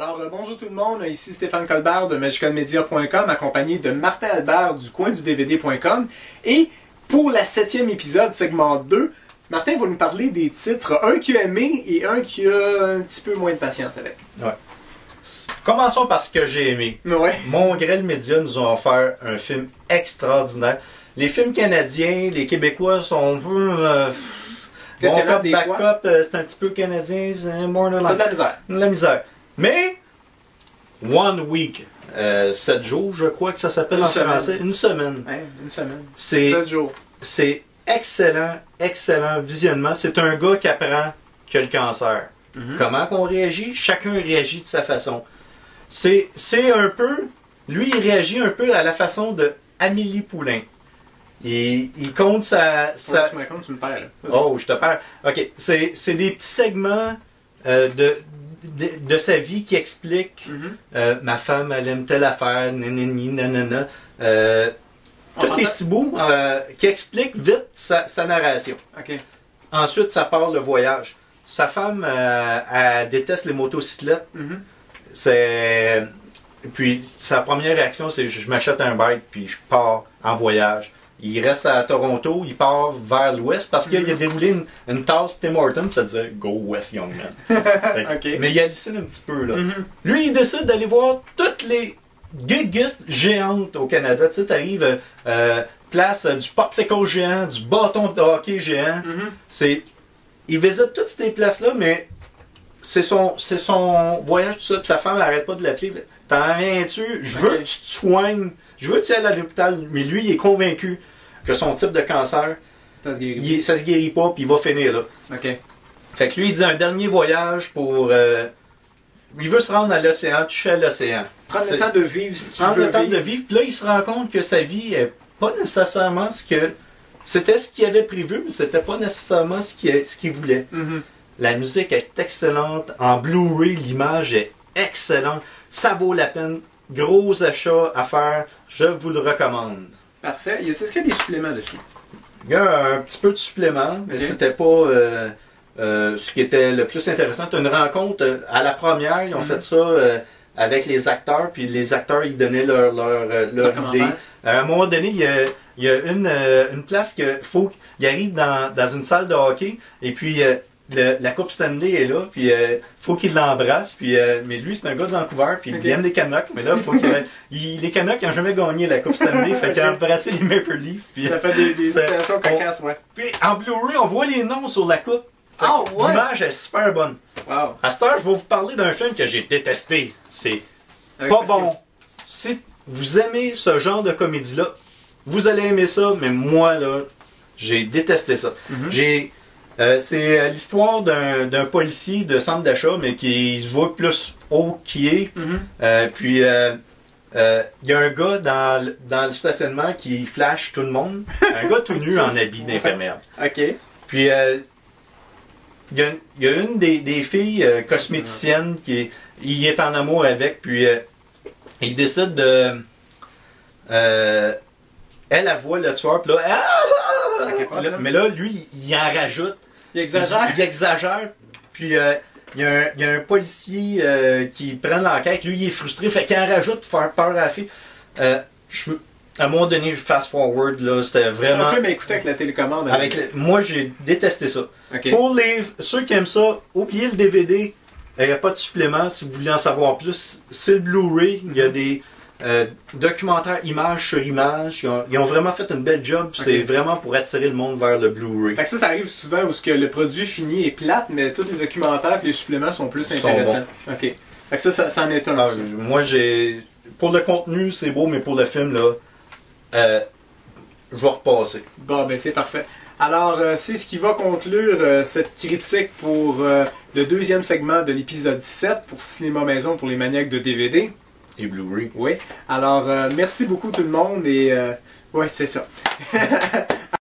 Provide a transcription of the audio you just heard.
Alors, bonjour tout le monde, ici Stéphane Colbert de magicalmedia.com, accompagné de Martin Albert du coindudvd.com. Et pour la 7e épisode, segment 2, Martin va nous parler des titres, un qu'il a aimé et un qui a un petit peu moins de patience avec. Ouais. Commençons par ce que j'ai aimé. Ouais. Mongrel Media nous ont offert un film extraordinaire. Les films canadiens, les Québécois sont un peu... backup, c'est un petit peu canadien, c'est more than T'as de la misère. de la misère. Mais, One Week, 7 jours, je crois que ça s'appelle en français. Une semaine. Ouais, une semaine. 7 jours. C'est excellent, excellent visionnement. C'est un gars qui apprend qu'il a le cancer. Comment qu'on réagit? Chacun réagit de sa façon. C'est un peu... Lui, il réagit un peu à la façon de Amélie Poulain. Il compte sa... Tu me racontes, tu me perds, là. Oh, je te perds. OK. C'est des petits segments de sa vie qui expliquent ma femme, elle aime telle affaire, nanani, nanana. Tous des petits bouts qui expliquent vite sa narration. OK. Ensuite, ça part le voyage. Sa femme, elle déteste les motocyclettes. C'est... Puis, sa première réaction, c'est je m'achète un bike, puis je pars en voyage. Il reste à Toronto, il part vers l'ouest parce qu'il a déroulé une tasse Tim Hortons, puis ça disait Go West, young man. Okay. Mais il hallucine un petit peu, là. Lui, il décide d'aller voir toutes les gigs géantes au Canada. Tu sais, t'arrives, place du popsicle géant, du bâton de hockey géant. Il visite toutes ces places-là, mais c'est son voyage, tout ça, puis sa femme n'arrête pas de l'appeler. T'en viens-tu? Je veux que tu te soignes. Je veux que tu ailles à l'hôpital. Mais lui, il est convaincu que son type de cancer, ça se guérit pas, puis il va finir là. OK. Fait que lui, il dit un dernier voyage pour... il veut se rendre à l'océan, toucher à l'océan. Prendre le temps de vivre ce qu'il veut. Prendre le temps de vivre. Puis là, il se rend compte que sa vie est pas nécessairement ce que... C'était ce qu'il avait prévu, mais c'était pas nécessairement ce qu'il voulait. La musique est excellente. En Blu-ray, l'image est excellente. Ça vaut la peine. Gros achat à faire. Je vous le recommande. Parfait. Est-ce qu'il y a des suppléments dessus? Il y a un petit peu de suppléments, mais c'était pas ce qui était le plus intéressant. Tu as une rencontre à la première. Ils ont fait ça avec les acteurs. Puis les acteurs, ils donnaient leur idée. À un moment donné, il y a une place qu'il faut qu'il arrive dans une salle de hockey. Et puis... la Coupe Stanley est là, puis faut qu'il l'embrasse, puis mais lui c'est un gars de Vancouver, puis il aime les Canucks, mais là faut que les Canucks n'ont jamais gagné la Coupe Stanley, fait qu'il a embrassé les Maple Leafs, puis ça fait des situations cocasses, ouais. Puis en Blu-ray on voit les noms sur la coupe. Ouais. L'image est super bonne. Wow. À cette heure je vais vous parler d'un film que j'ai détesté. C'est pas bon. Si vous aimez ce genre de comédie là, vous allez aimer ça, mais moi là j'ai détesté ça. C'est l'histoire d'un policier de centre d'achat, mais qui se voit plus haut qu'il est. Puis, il y a un gars dans le stationnement qui flash tout le monde. Un gars tout nu en habit d'imperméable. OK. Puis, il y a une des filles cosméticiennes il est en amour avec. Puis, il décide de... elle voit le tueur, puis là, mais là, lui, il en rajoute. Il exagère. Il exagère. Puis il y a un policier qui prend l'enquête. Lui, il est frustré. Fait qu'il en rajoute pour faire peur à la fille. À un moment donné, fast forward, là, c'était vraiment... C'est un film à écouter avec la télécommande. Moi, j'ai détesté ça. Okay. Pour ceux qui aiment ça, oubliez le DVD. Il n'y a pas de supplément. Si vous voulez en savoir plus, c'est le Blu-ray. Il y a des... documentaire image sur image. Ils ont vraiment fait une belle job. C'est vraiment pour attirer le monde vers le Blu-ray. Fait que ça arrive souvent où le produit fini est plate, mais tous les documentaires et les suppléments sont plus intéressants. Bons. OK. Fait que ça en est un. Moi, pour le contenu, c'est beau, mais pour le film, là, je vais repasser. Bon, ben c'est parfait. Alors, c'est ce qui va conclure cette critique pour le deuxième segment de l'épisode 17 pour Cinéma Maison pour les maniaques de DVD. Et Blu-ray. Oui. Alors, merci beaucoup tout le monde et... ouais, c'est ça.